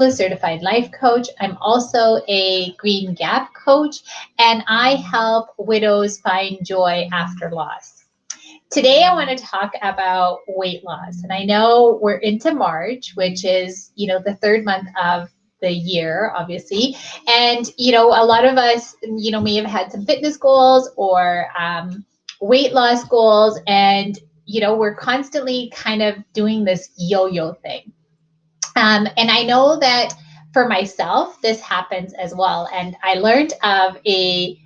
a certified life coach. I'm also a Green Gap coach, and I help widows find joy after loss. Today, I want to talk about weight loss. And I know we're into March, which is, the third month of the year, obviously. And, a lot of us, may have had some fitness goals or weight loss goals. And, we're constantly kind of doing this yo-yo thing. And I know that for myself, this happens as well. And I learned of a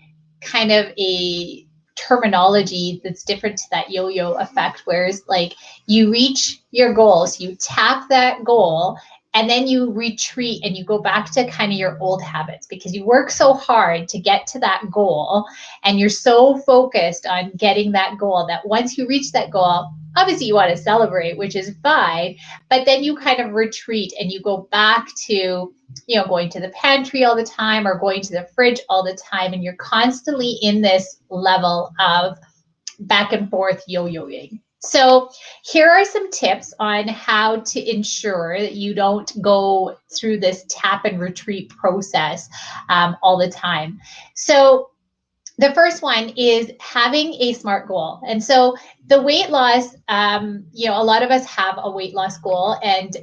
kind of a terminology that's different to that yo-yo effect, whereas like you reach your goals, you tap that goal, and then you retreat and you go back to kind of your old habits because you work so hard to get to that goal and you're so focused on getting that goal that once you reach that goal, obviously you want to celebrate, which is fine, but then you kind of retreat and you go back to, going to the pantry all the time or going to the fridge all the time. And you're constantly in this level of back and forth yo-yoing. So here are some tips on how to ensure that you don't go through this tap and retreat process all the time. So the first one is having a SMART goal. And so the weight loss, a lot of us have a weight loss goal, and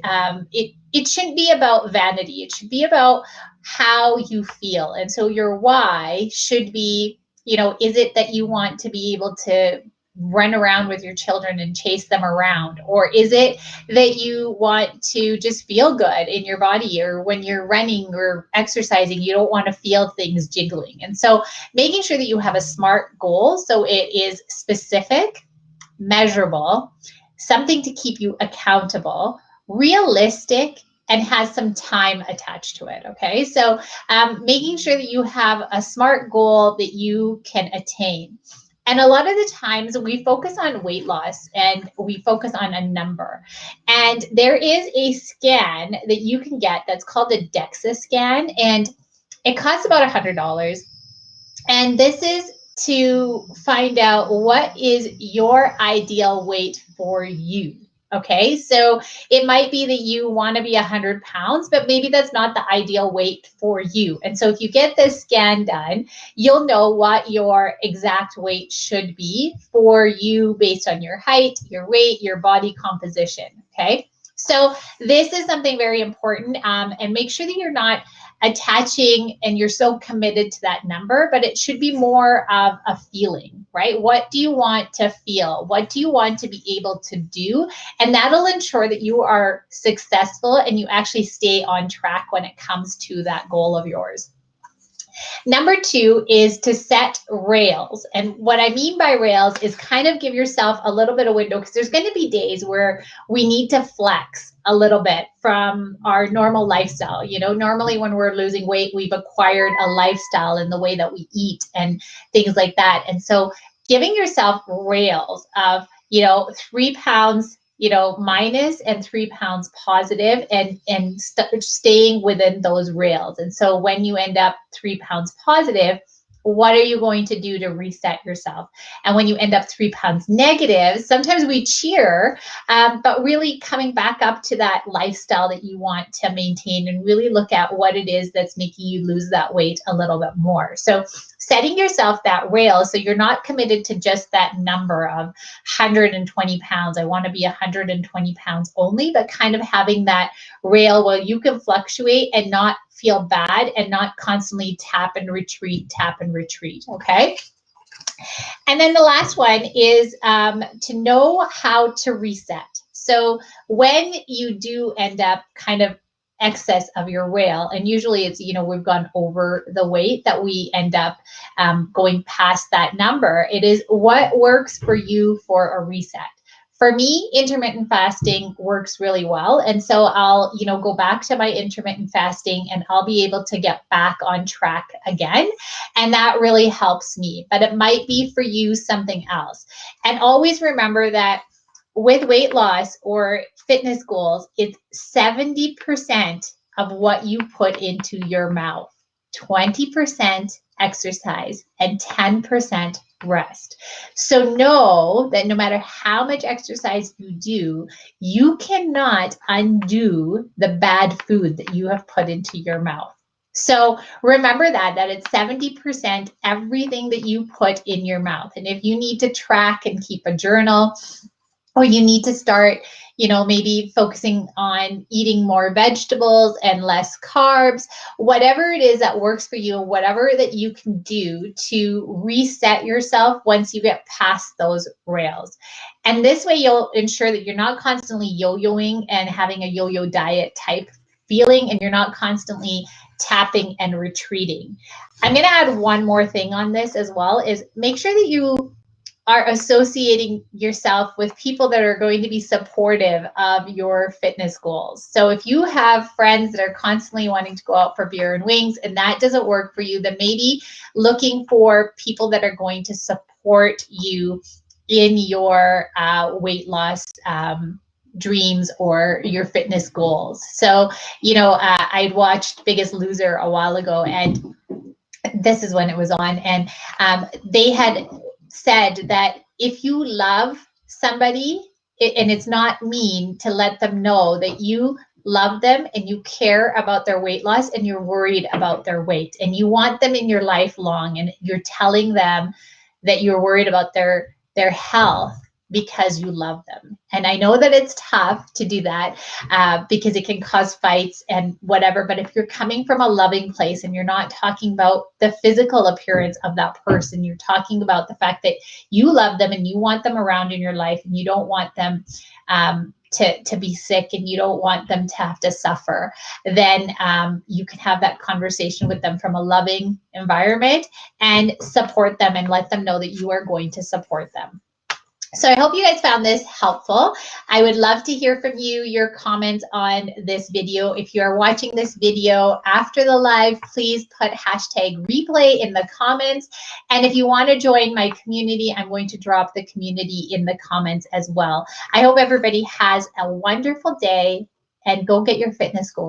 it shouldn't be about vanity. It should be about how you feel. And so your why should be, is it that you want to be able to run around with your children and chase them around? Or is it that you want to just feel good in your body, or when you're running or exercising, you don't want to feel things jiggling? And so making sure that you have a SMART goal, so it is specific, measurable, something to keep you accountable, realistic, and has some time attached to it. Okay, so making sure that you have a SMART goal that you can attain. And a lot of the times we focus on weight loss and we focus on a number. And there is a scan that you can get that's called a Dexa Scan, and it costs about $100. And this is to find out what is your ideal weight for you. Okay, so it might be that you want to be 100 pounds, but maybe that's not the ideal weight for you. And so if you get this scan done, you'll know what your exact weight should be for you based on your height, your weight, your body composition. Okay, so this is something very important, and make sure that you're not attaching and you're so committed to that number, but it should be more of a feeling, right? What do you want to feel? What do you want to be able to do? And that'll ensure that you are successful and you actually stay on track when it comes to that goal of yours. Number two is to set rails. And what I mean by rails is kind of give yourself a little bit of window, because there's going to be days where we need to flex a little bit from our normal lifestyle. Normally when we're losing weight, we've acquired a lifestyle in the way that we eat and things like that. And so giving yourself rails of, 3 pounds minus and 3 pounds positive, and staying within those rails. And so when you end up 3 pounds positive, what are you going to do to reset yourself? And when you end up 3 pounds negative, sometimes we cheer, but really coming back up to that lifestyle that you want to maintain and really look at what it is that's making you lose that weight a little bit more. So setting yourself that rail, so you're not committed to just that number of 120 pounds. I want to be 120 pounds only, but kind of having that rail where you can fluctuate and not feel bad and not constantly tap and retreat, okay? And then the last one is to know how to reset. So when you do end up kind of excess of your rail, and usually it's, we've gone over the weight that we end up going past that number, it is what works for you for a reset. For me, intermittent fasting works really well. And so I'll, go back to my intermittent fasting and I'll be able to get back on track again. And that really helps me, but it might be for you something else. And always remember that with weight loss or fitness goals, it's 70% of what you put into your mouth, 20% exercise, and 10% rest. So know that no matter how much exercise you do, you cannot undo the bad food that you have put into your mouth. So remember that it's 70% everything that you put in your mouth. And if you need to track and keep a journal, or you need to start, maybe focusing on eating more vegetables and less carbs, whatever it is that works for you, whatever that you can do to reset yourself once you get past those rails. And this way you'll ensure that you're not constantly yo-yoing and having a yo-yo diet type feeling, and you're not constantly tapping and retreating. I'm going to add one more thing on this as well, is make sure that you are associating yourself with people that are going to be supportive of your fitness goals. So if you have friends that are constantly wanting to go out for beer and wings and that doesn't work for you, then maybe looking for people that are going to support you in your weight loss dreams or your fitness goals. So, I watched Biggest Loser a while ago, and this is when it was on, and they had said that if you love somebody, and it's not mean to let them know that you love them and you care about their weight loss and you're worried about their weight and you want them in your life long, and you're telling them that you're worried about their health because you love them. And I know that it's tough to do that because it can cause fights and whatever. But if you're coming from a loving place and you're not talking about the physical appearance of that person, you're talking about the fact that you love them and you want them around in your life and you don't want them to be sick and you don't want them to have to suffer, then you can have that conversation with them from a loving environment and support them and let them know that you are going to support them. So I hope you guys found this helpful. I would love to hear from you, your comments on this video. If you are watching this video after the live, please put #replay in the comments. And if you want to join my community, I'm going to drop the community in the comments as well. I hope everybody has a wonderful day and go get your fitness goals.